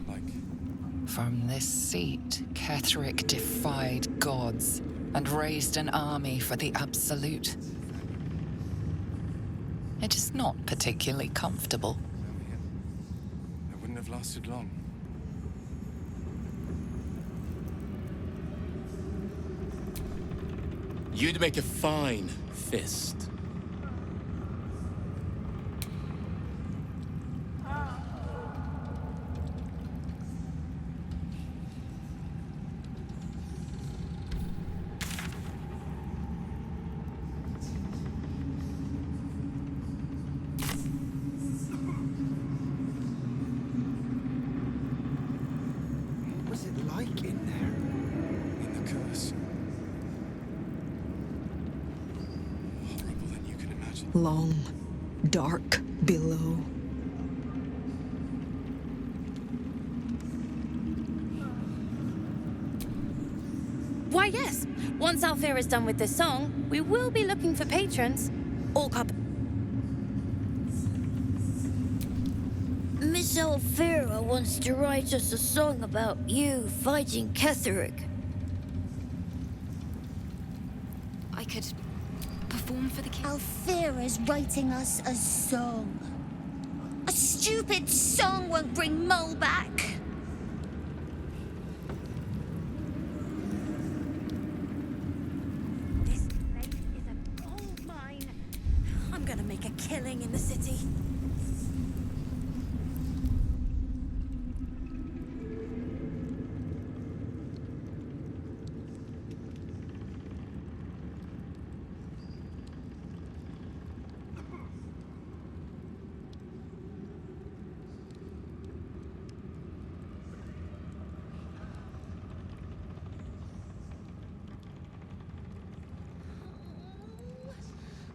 Like... From this seat, Ketheric defied gods and raised an army for the Absolute. It is not particularly comfortable. It wouldn't have lasted long. You'd make a fine fist. What's it like in there? In the curse. Horrible than you can imagine. Long, dark below. Why, yes. Once Alfira is done with this song, we will be looking for patrons. All Miss Alfira wants to write us a song about you fighting Ketheric. I could perform for the kids. Alfira's writing us a song. A stupid song won't bring Mole back. This place is a gold mine. I'm gonna make a killing in the city.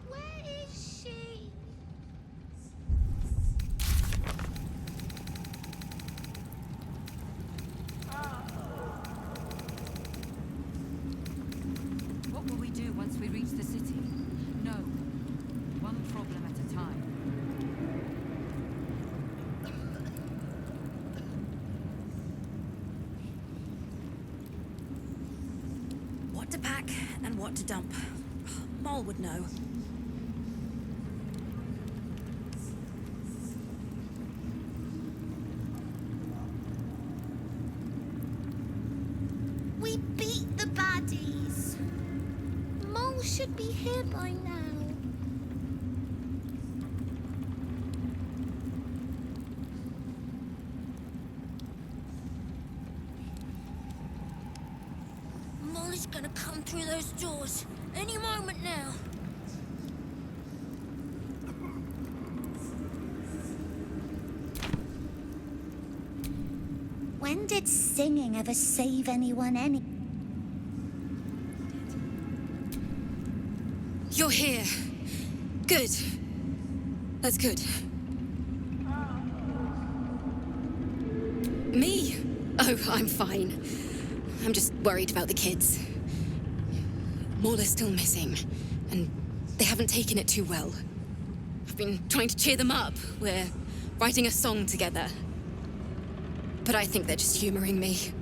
Where is she? What will we do once we reach the city? No. One problem at a time. What to pack and what to dump. Mole would know. We beat the baddies. Mole should be here by now. Mole is gonna come through those doors any moment now. When did singing ever save anyone any? You're here. Good. That's good. Me? Oh, I'm fine. I'm just worried about the kids. Maul is still missing, and they haven't taken it too well. I've been trying to cheer them up. We're writing a song together. But I think they're just humoring me.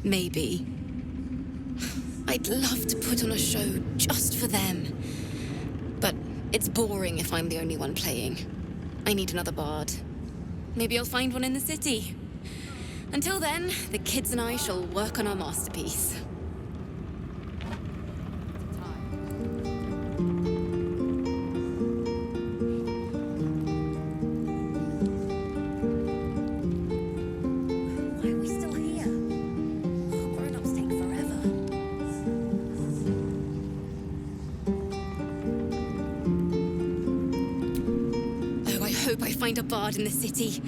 Maybe. I'd love to put on a show just for them. But it's boring if I'm the only one playing. I need another bard. Maybe I'll find one in the city. Until then, the kids and I shall work on our masterpiece. Why are we still here? Oh, grown-ups take forever. Oh, I hope I find a bard in the city.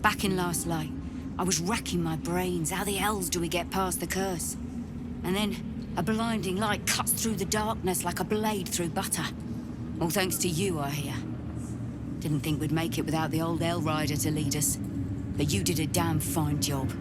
Back in last light, I was racking my brains. How the hells do we get past the curse? And then a blinding light cuts through the darkness like a blade through butter. All thanks to you, I hear. Didn't think we'd make it without the old Hell Rider to lead us. But you did a damn fine job.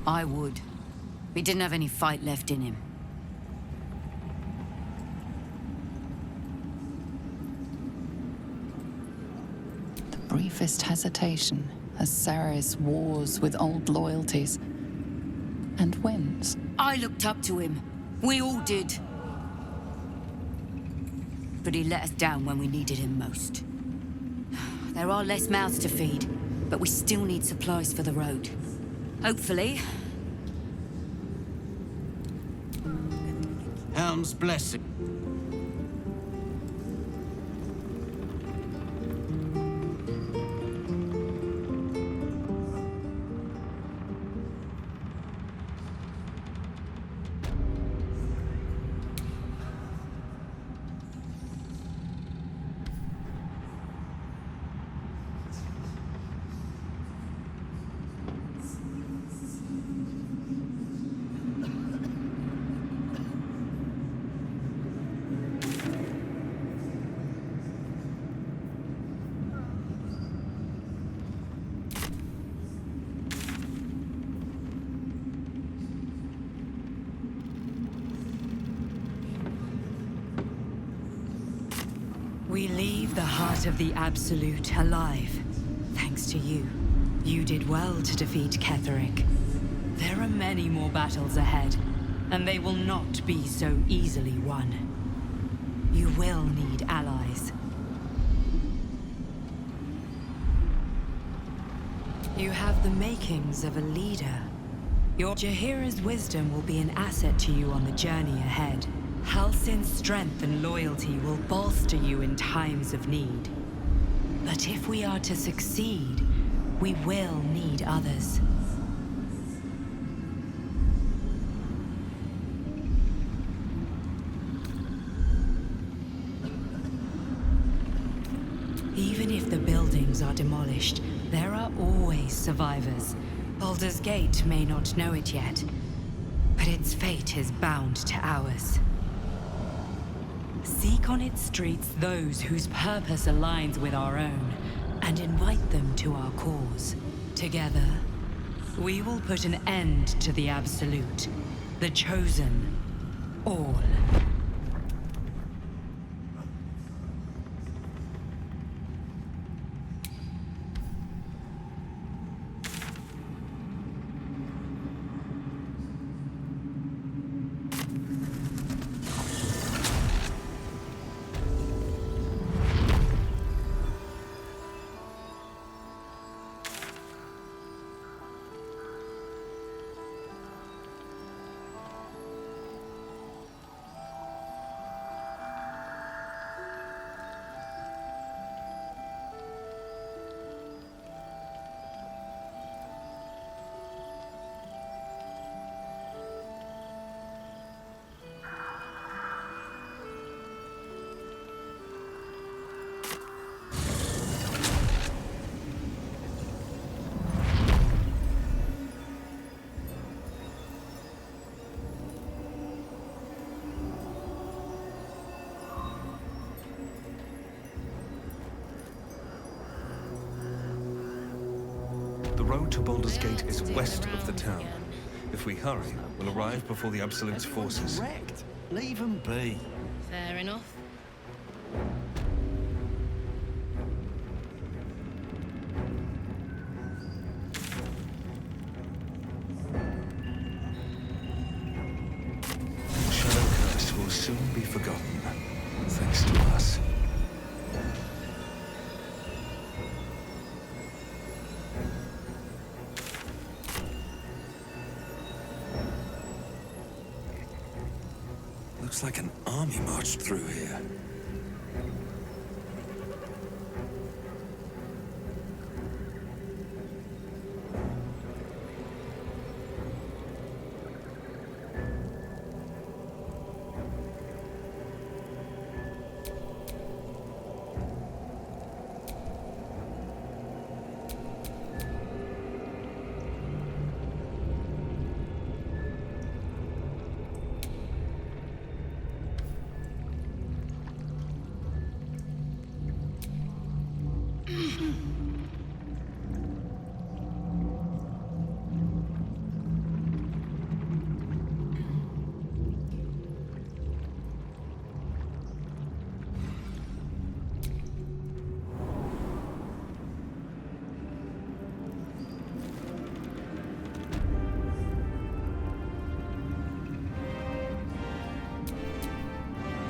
I would. He didn't have any fight left in him. The briefest hesitation as Ceres wars with old loyalties and wins. I looked up to him. We all did. But he let us down when we needed him most. There are less mouths to feed, but we still need supplies for the road. Hopefully. Helm's blessing. We leave the heart of the Absolute alive. Thanks to you. You did well to defeat Ketheric. There are many more battles ahead, and they will not be so easily won. You will need allies. You have the makings of a leader. Your Jaheira's wisdom will be an asset to you on the journey ahead. Halsin's strength and loyalty will bolster you in times of need. But if we are to succeed, We will need others. Even if the buildings are demolished, there are always survivors. Baldur's Gate may not know it yet, but its fate is bound to ours. Seek on its streets those whose purpose aligns with our own, and invite them to our cause. Together, we will put an end to the Absolute, the Chosen, all. The road to Baldur's Gate is west of the town. If we hurry, we'll arrive before the Absolute's forces. Correct. Leave them be. Fair enough. The Shadow Curse will soon be forgotten, thanks to us. Looks like an army marched through here.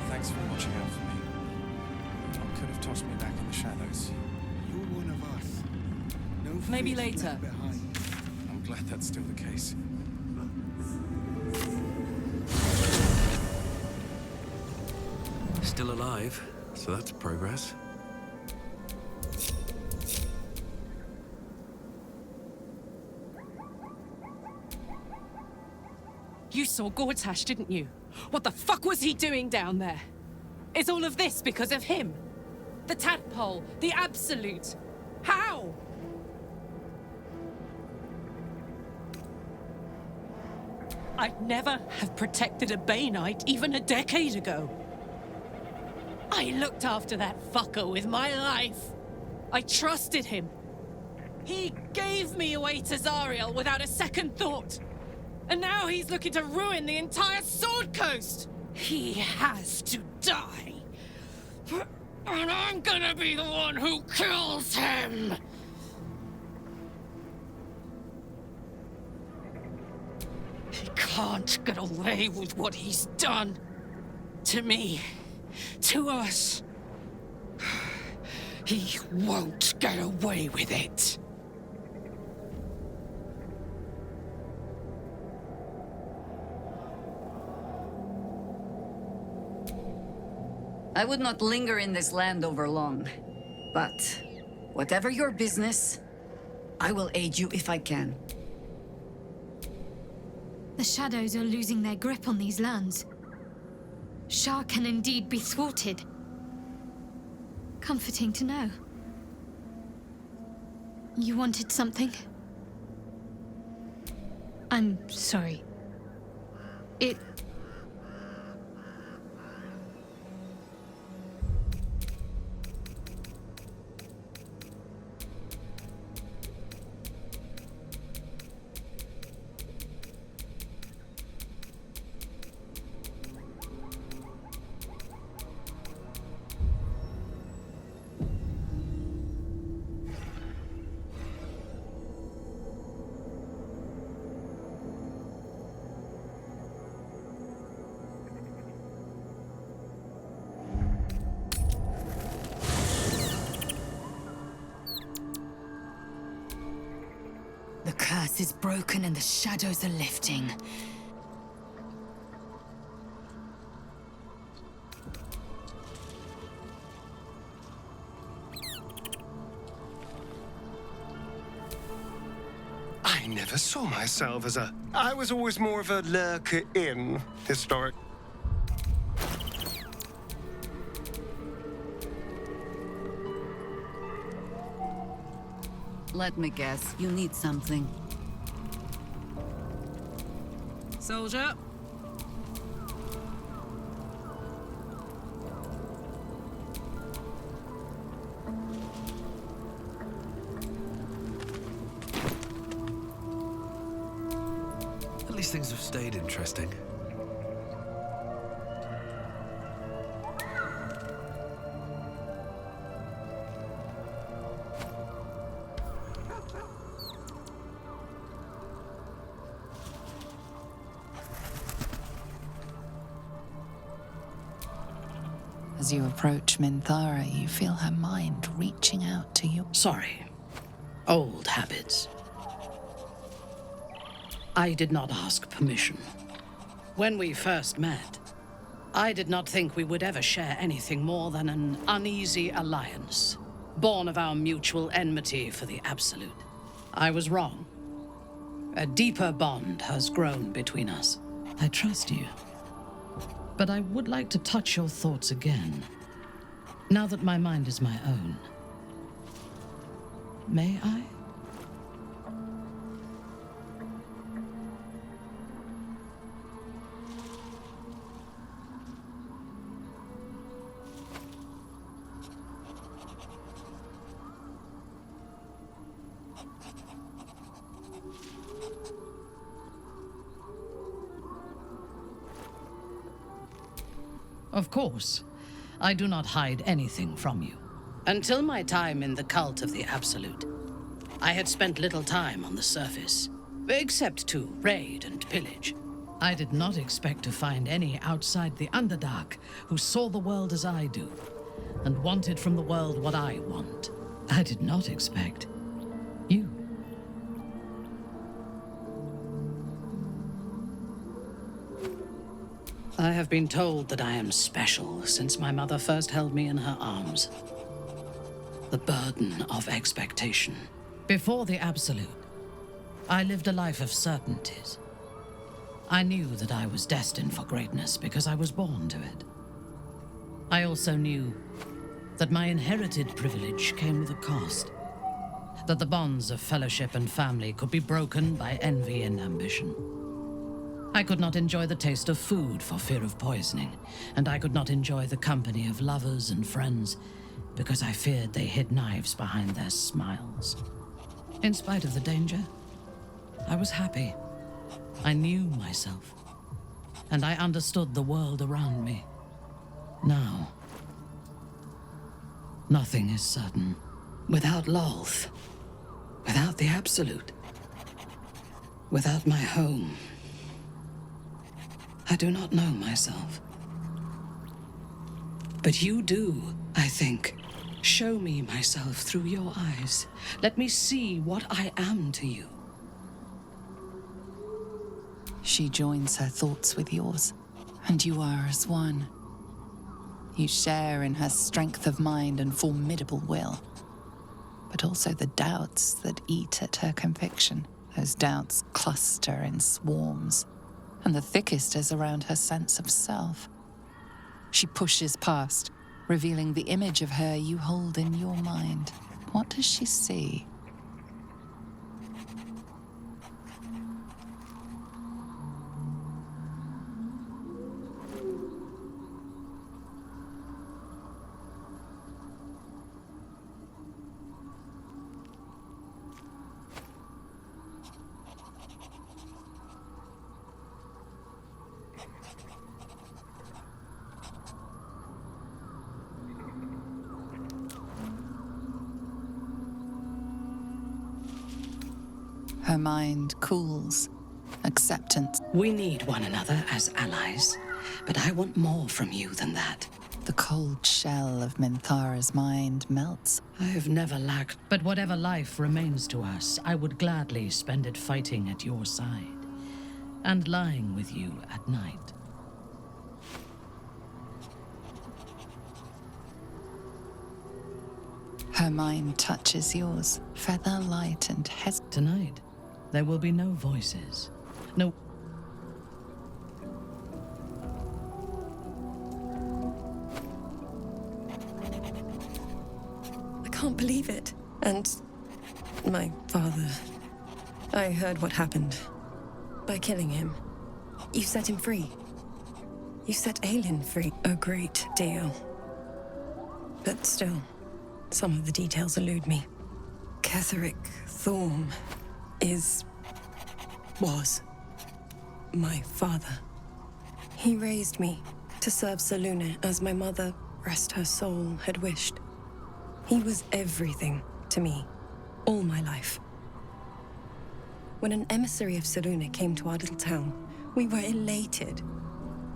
Thanks for watching out for me. Tom could have tossed me back in the shadows. You're one of us. No Maybe fears later. left behind. I'm glad that's still the case. Still alive, so that's progress. You saw Gortash, didn't you? What the fuck was he doing down there? Is all of this because of him? The tadpole, the Absolute. How? I'd never have protected a Bainite even a decade ago. I looked after that fucker with my life. I trusted him. He gave me away to Zariel without a second thought. And now he's looking to ruin the entire Sword Coast! He has to die! And I'm gonna be the one who kills him! He can't get away with what he's done. To me. To us. He won't get away with it. I would not linger in this land over long. But whatever your business, I will aid you if I can. The shadows are losing their grip on these lands. Shah can indeed be thwarted. Comforting to know. You wanted something? I'm sorry. It... The curse is broken and the shadows are lifting. I never saw myself as a... I was always more of a lurker in historic... Let me guess, you need something. Soldier. At least things have stayed interesting. As you approach Minthara, you feel her mind reaching out to you. Sorry. Old habits. I did not ask permission. When we first met, I did not think we would ever share anything more than an uneasy alliance, born of our mutual enmity for the Absolute. I was wrong. A deeper bond has grown between us. I trust you. But I would like to touch your thoughts again, now that my mind is my own. May I? Of course. I do not hide anything from you. Until my time in the cult of the Absolute, I had spent little time on the surface, except to raid and pillage. I did not expect to find any outside the Underdark who saw the world as I do, and wanted from the world what I want. I did not expect you. I have been told that I am special since my mother first held me in her arms. The burden of expectation. Before the Absolute, I lived a life of certainties. I knew that I was destined for greatness because I was born to it. I also knew that my inherited privilege came with a cost. That the bonds of fellowship and family could be broken by envy and ambition. I could not enjoy the taste of food for fear of poisoning, and I could not enjoy the company of lovers and friends because I feared they hid knives behind their smiles. In spite of the danger, I was happy. I knew myself, and I understood the world around me. Now, nothing is certain. Without Lolth, without the Absolute, without my home, I do not know myself. But you do, I think. Show me myself through your eyes. Let me see what I am to you. She joins her thoughts with yours, and you are as one. You share in her strength of mind and formidable will. but also the doubts that eat at her conviction. Those doubts cluster in swarms, and the thickest is around her sense of self. She pushes past, revealing the image of her you hold in your mind. What does she see? Her mind cools. Acceptance. We need one another as allies, but I want more from you than that. The cold shell of Minthara's mind melts. I have never lacked, but whatever life remains to us, I would gladly spend it fighting at your side and lying with you at night. Her mind touches yours, feather light and Tonight, there will be no voices. No. I can't believe it. And my father. I heard what happened. By killing him, you set him free. You set Aelin free. A great deal. But still, some of the details elude me. Ketheric Thorm was my father. He raised me to serve Selûne as my mother, rest her soul, had wished. He was everything to me, all my life. When an emissary of Selûne came to our little town, we were elated.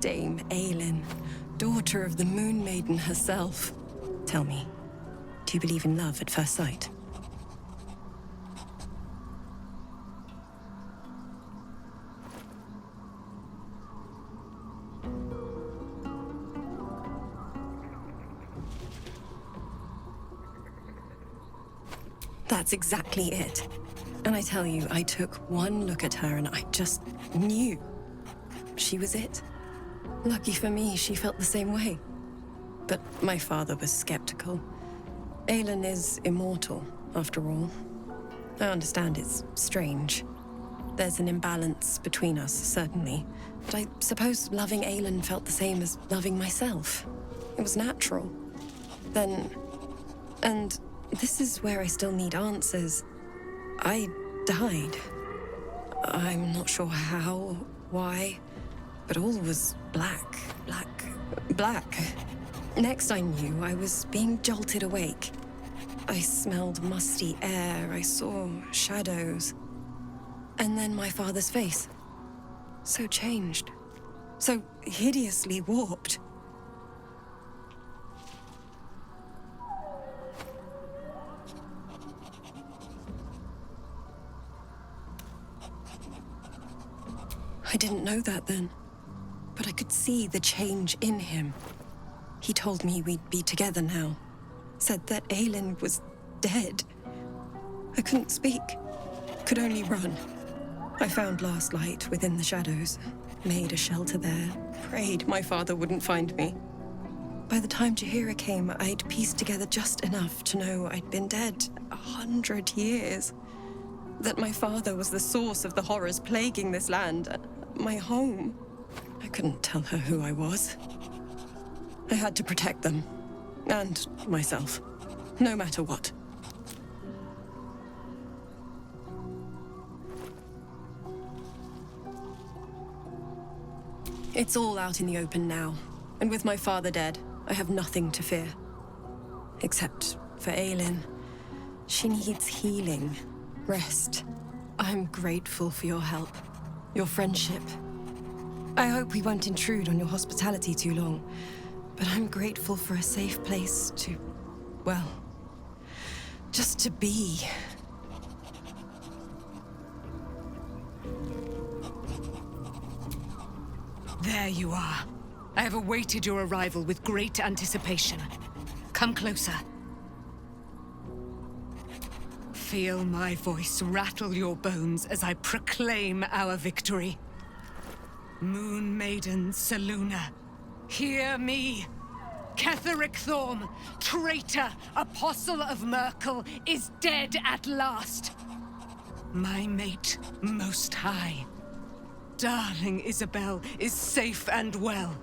Dame Aelin, daughter of the Moon Maiden herself. Tell me, do you believe in love at first sight? That's exactly it. And I tell you, I took one look at her and I just knew. She was it. Lucky for me, she felt the same way. But my father was skeptical. Aelin is immortal, after all. I understand it's strange. There's an imbalance between us, certainly. But I suppose loving Aelin felt the same as loving myself. It was natural. Then... and this is where I still need answers. I died. I'm not sure how, why, but all was black. Next I knew, I was being jolted awake. I smelled musty air, I saw shadows. And then my father's face. So changed. So hideously warped. I didn't know that then, but I could see the change in him. He told me we'd be together now, said that Aelin was dead. I couldn't speak, could only run. I found last light within the shadows, made a shelter there, prayed my father wouldn't find me. By the time Jaheira came, I'd pieced together just enough to know I'd been dead 100 years. That my father was the source of the horrors plaguing this land, my home. I couldn't tell her who I was. I had to protect them, and myself, no matter what. It's all out in the open now, and with my father dead, I have nothing to fear. Except for Aelin. She needs healing. Rest. I'm grateful for your help, your friendship. I hope we won't intrude on your hospitality too long, but I'm grateful for a safe place to, well, just to be. There you are. I have awaited your arrival with great anticipation. Come closer. Feel my voice rattle your bones as I proclaim our victory. Moon Maiden Selûne, hear me. Ketheric Thorm, traitor, apostle of Merkel, is dead at last. My mate, Most High, darling Isabel, is safe and well.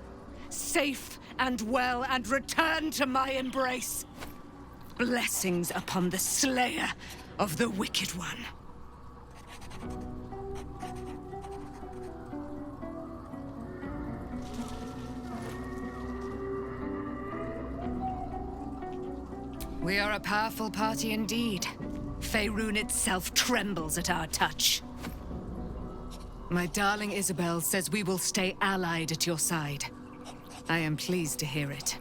Safe and well, and returned to my embrace. Blessings upon the slayer of the Wicked One. We are a powerful party indeed. Faerun itself trembles at our touch. My darling Isabel says we will stay allied at your side. I am pleased to hear it.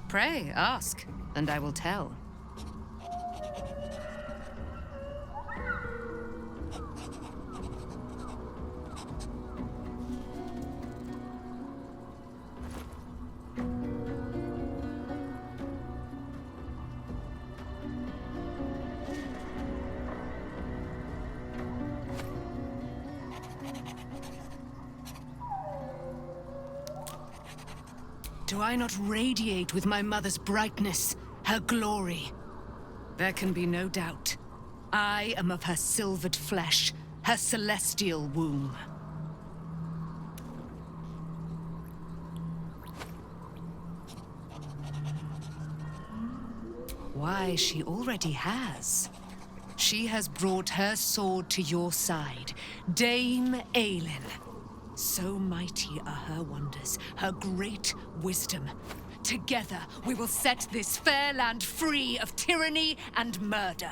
Pray, ask, and I will tell. Do I not radiate with my mother's brightness, her glory? There can be no doubt. I am of her silvered flesh, her celestial womb. Why, she already has. She has brought her sword to your side, Dame Aelin. So mighty are her wonders, her great wisdom. Together, we will set this fair land free of tyranny and murder.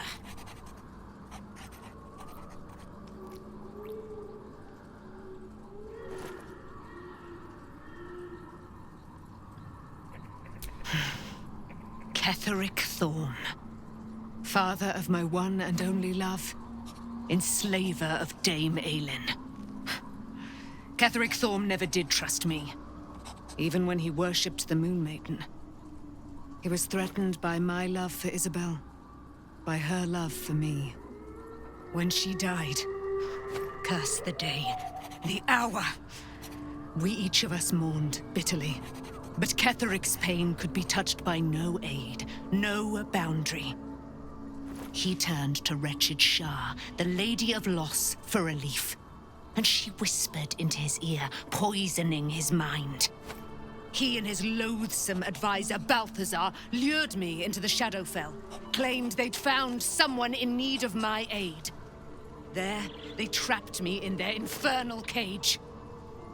Ketheric Thorm, father of my one and only love, enslaver of Dame Aelin. Ketheric Thorm never did trust me, even when he worshipped the Moon Maiden. He was threatened by my love for Isabel, by her love for me. When she died, curse the day, the hour, we each of us mourned bitterly. But Ketheric's pain could be touched by no aid, no boundary. He turned to wretched Shah, the Lady of Loss, for relief. And she whispered into his ear, poisoning his mind. He and his loathsome advisor, Balthazar, lured me into the Shadowfell, claimed they'd found someone in need of my aid. There, they trapped me in their infernal cage.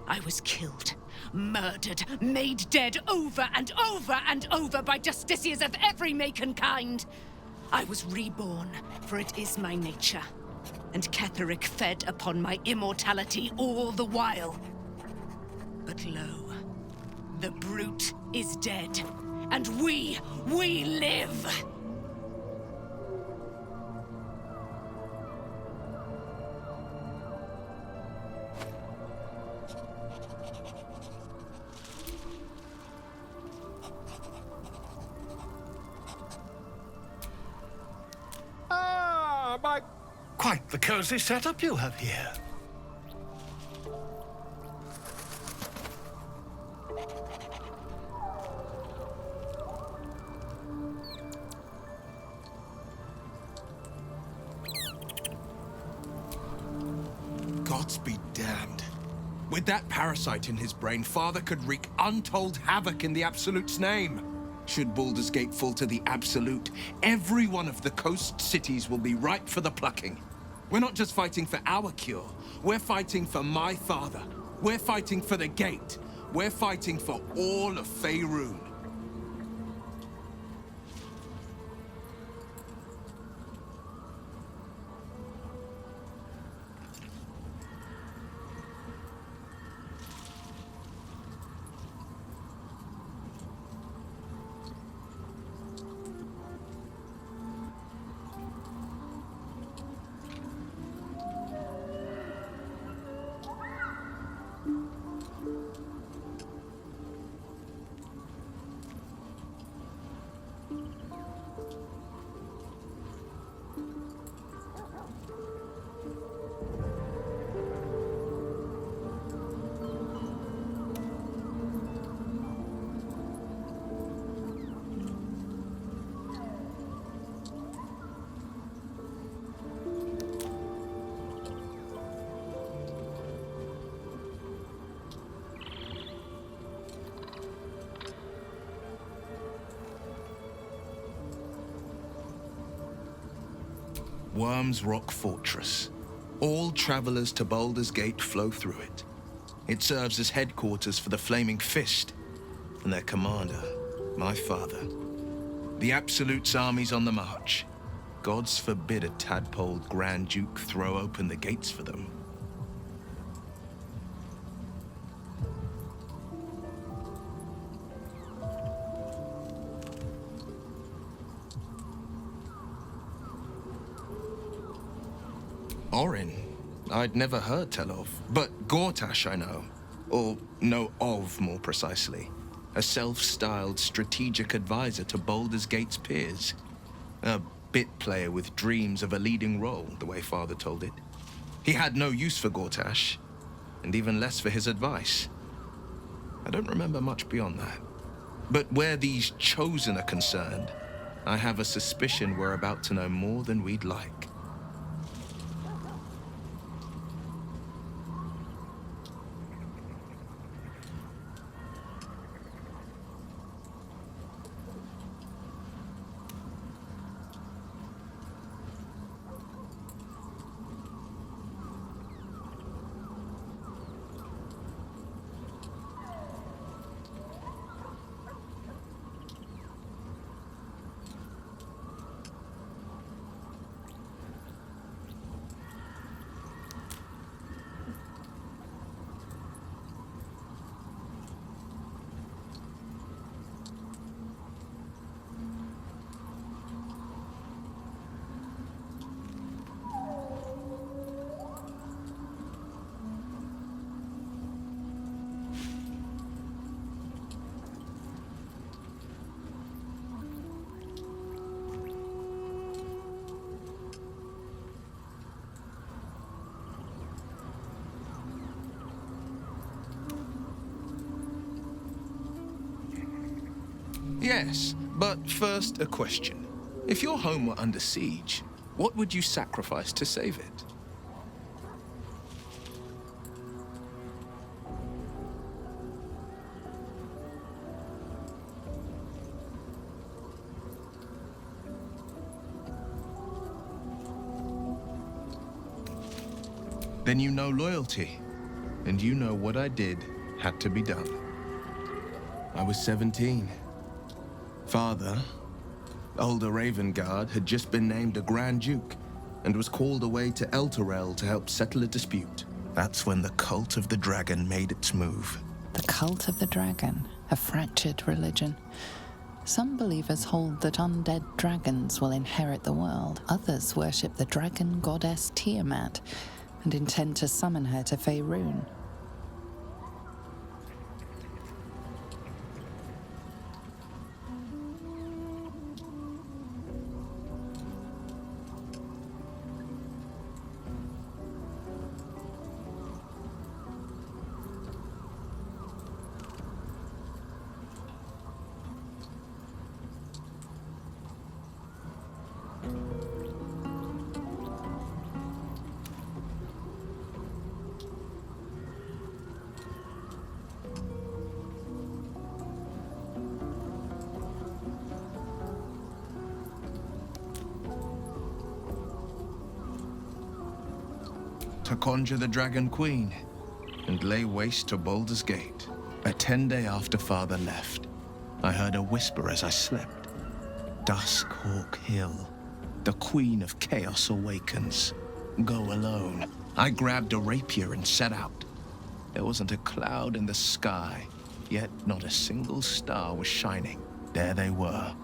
I was killed, murdered, made dead over and over and over by justiciars of every make and kind. I was reborn, for it is my nature. And Ketheric fed upon my immortality all the while. But lo, the brute is dead, and we live! Ah, my... Quite the cozy setup you have here. Gods be damned. With that parasite in his brain, Father could wreak untold havoc in the Absolute's name. Should Baldur's Gate fall to the Absolute, every one of the coast cities will be ripe for the plucking. We're not just fighting for our cure, we're fighting for my father. We're fighting for the Gate. We're fighting for all of Faerun. Worm's Rock Fortress. All travelers to Baldur's Gate flow through it. It serves as headquarters for the Flaming Fist and their commander, my father. The Absolute's army's on the march. Gods forbid a tadpoled Grand Duke throw open the gates for them. Orin, I'd never heard tell of, but Gortash I know. Or know of, more precisely. A self-styled strategic advisor to Baldur's Gate's peers. A bit player with dreams of a leading role, the way Father told it. He had no use for Gortash, and even less for his advice. I don't remember much beyond that. But where these Chosen are concerned, I have a suspicion we're about to know more than we'd like. Yes, but first a question. If your home were under siege, what would you sacrifice to save it? Then you know loyalty, and you know what I did had to be done. I was 17. Father, older Ravengard, had just been named a Grand Duke and was called away to Elturel to help settle a dispute. That's when the Cult of the Dragon made its move. The Cult of the Dragon, a fractured religion. Some believers hold that undead dragons will inherit the world. Others worship the dragon goddess Tiamat and intend to summon her to Faerun. To conjure the Dragon Queen and lay waste to Baldur's Gate. A 10-day after Father left, I heard a whisper as I slept. Duskhawk Hill. The Queen of Chaos awakens. Go alone. I grabbed a rapier and set out. There wasn't a cloud in the sky, yet not a single star was shining. There they were,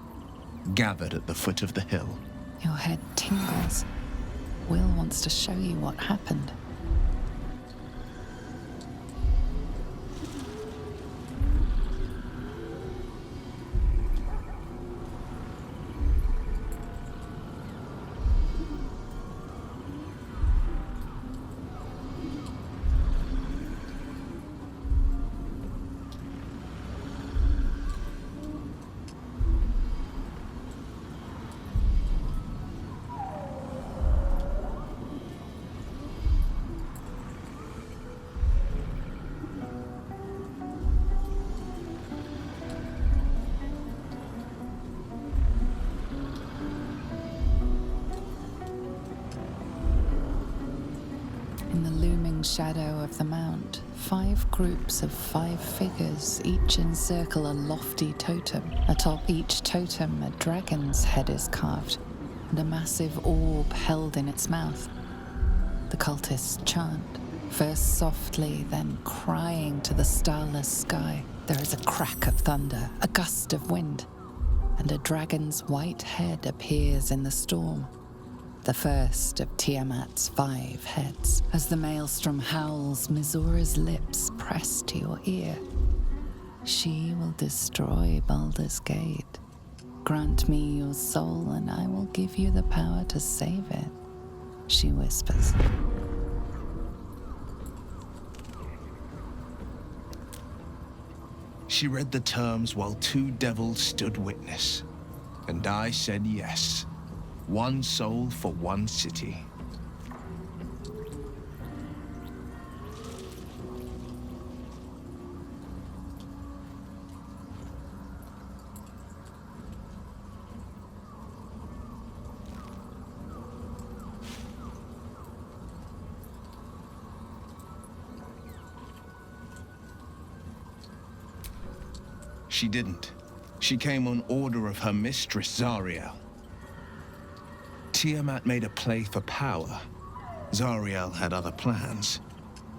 gathered at the foot of the hill. Your head tingles. Will wants to show you what happened. long shadow of the mount, 5 groups of 5 figures each encircle a lofty totem. Atop each totem, a dragon's head is carved, and a massive orb held in its mouth. The cultists chant, first softly, then crying to the starless sky. There is a crack of thunder, a gust of wind, and a dragon's white head appears in the storm. The first of Tiamat's 5 heads. As the maelstrom howls, Mizora's lips press to your ear. She will destroy Baldur's Gate. Grant me your soul, and I will give you the power to save it, she whispers. She read the terms while 2 devils stood witness, and I said yes. 1 soul for 1 city. She didn't. She came on order of her mistress, Zariel. Tiamat made a play for power. Zariel had other plans.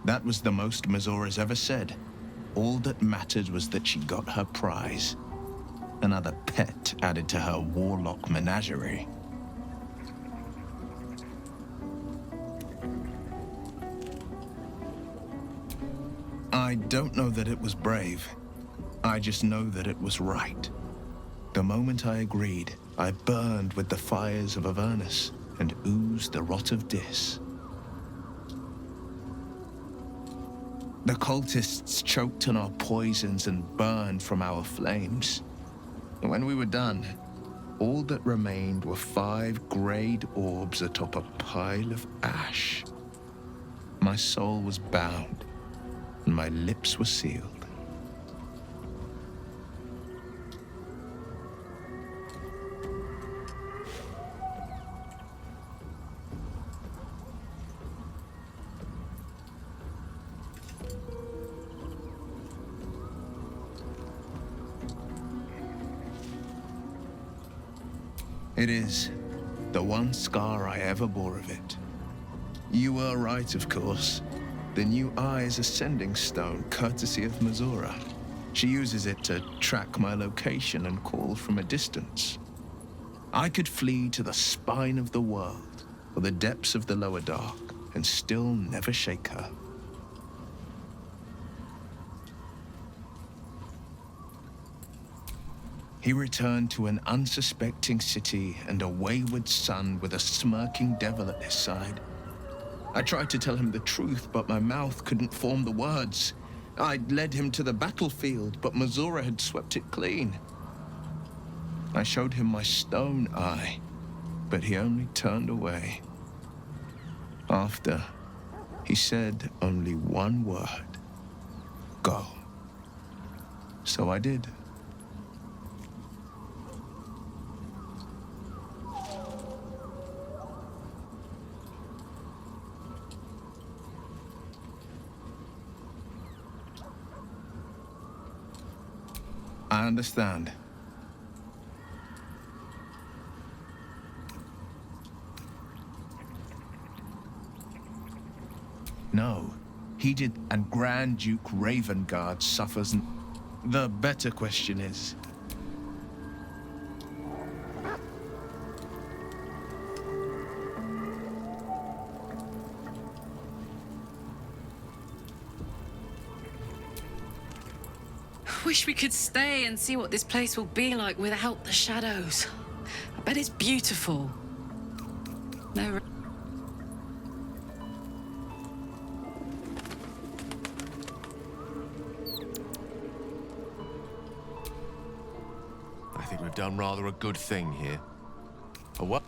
That was the most Mizora's ever said. All that mattered was that she got her prize. Another pet added to her warlock menagerie. I don't know that it was brave. I just know that it was right. The moment I agreed, I burned with the fires of Avernus and oozed the rot of Dis. The cultists choked on our poisons and burned from our flames. When we were done, all that remained were 5 greyed orbs atop a pile of ash. My soul was bound, and my lips were sealed. It is the one scar I ever bore of it. You were right, of course. The new eye is a sending stone, courtesy of Mizora. She uses it to track my location and call from a distance. I could flee to the spine of the world, or the depths of the lower dark, and still never shake her. He returned to an unsuspecting city and a wayward son with a smirking devil at his side. I tried to tell him the truth, but my mouth couldn't form the words. I'd led him to the battlefield, but Mizora had swept it clean. I showed him my stone eye, but he only turned away. After, he said only one word: go. So I did. I understand. No, he did, and Grand Duke Ravengard suffers. The better question is, Wish we could stay and see what this place will be like without the shadows. I bet it's beautiful. No. I think we've done rather a good thing here. A what?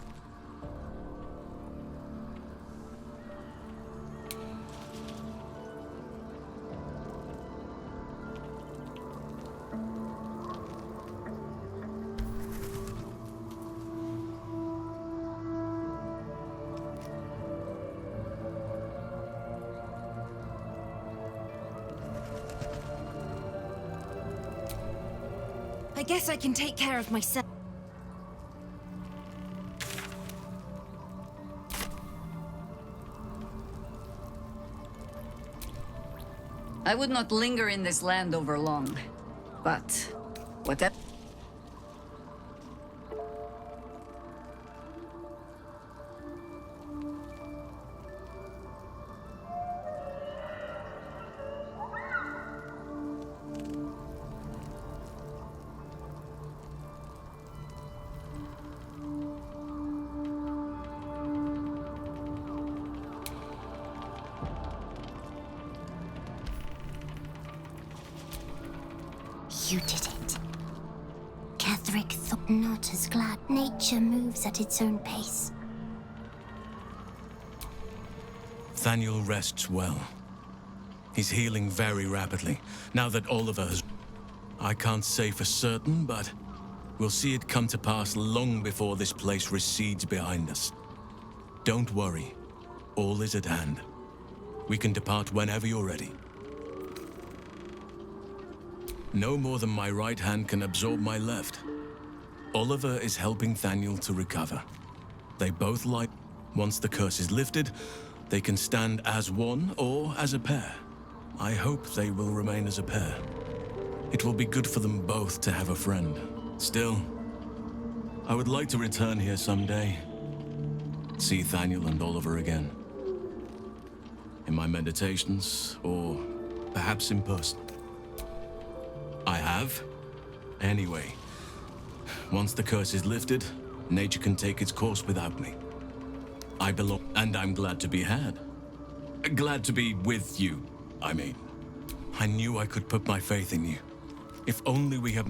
guess I can take care of myself. I would not linger in this land over long, but whatever. You did it. Ketherick thought not as glad. Nature moves at its own pace. Thaniel rests well. He's healing very rapidly, now that Oliver has... I can't say for certain, but we'll see it come to pass long before this place recedes behind us. Don't worry. All is at hand. We can depart whenever you're ready. No more than my right hand can absorb my left. Oliver is helping Thaniel to recover. They both like... Once the curse is lifted, they can stand as one or as a pair. I hope they will remain as a pair. It will be good for them both to have a friend. Still, I would like to return here someday. See Thaniel and Oliver again. In my meditations, or perhaps in person. I have. Anyway, once the curse is lifted, nature can take its course without me. I belong, and I'm glad to be had. Glad to be with you, I mean. I knew I could put my faith in you. If only we have...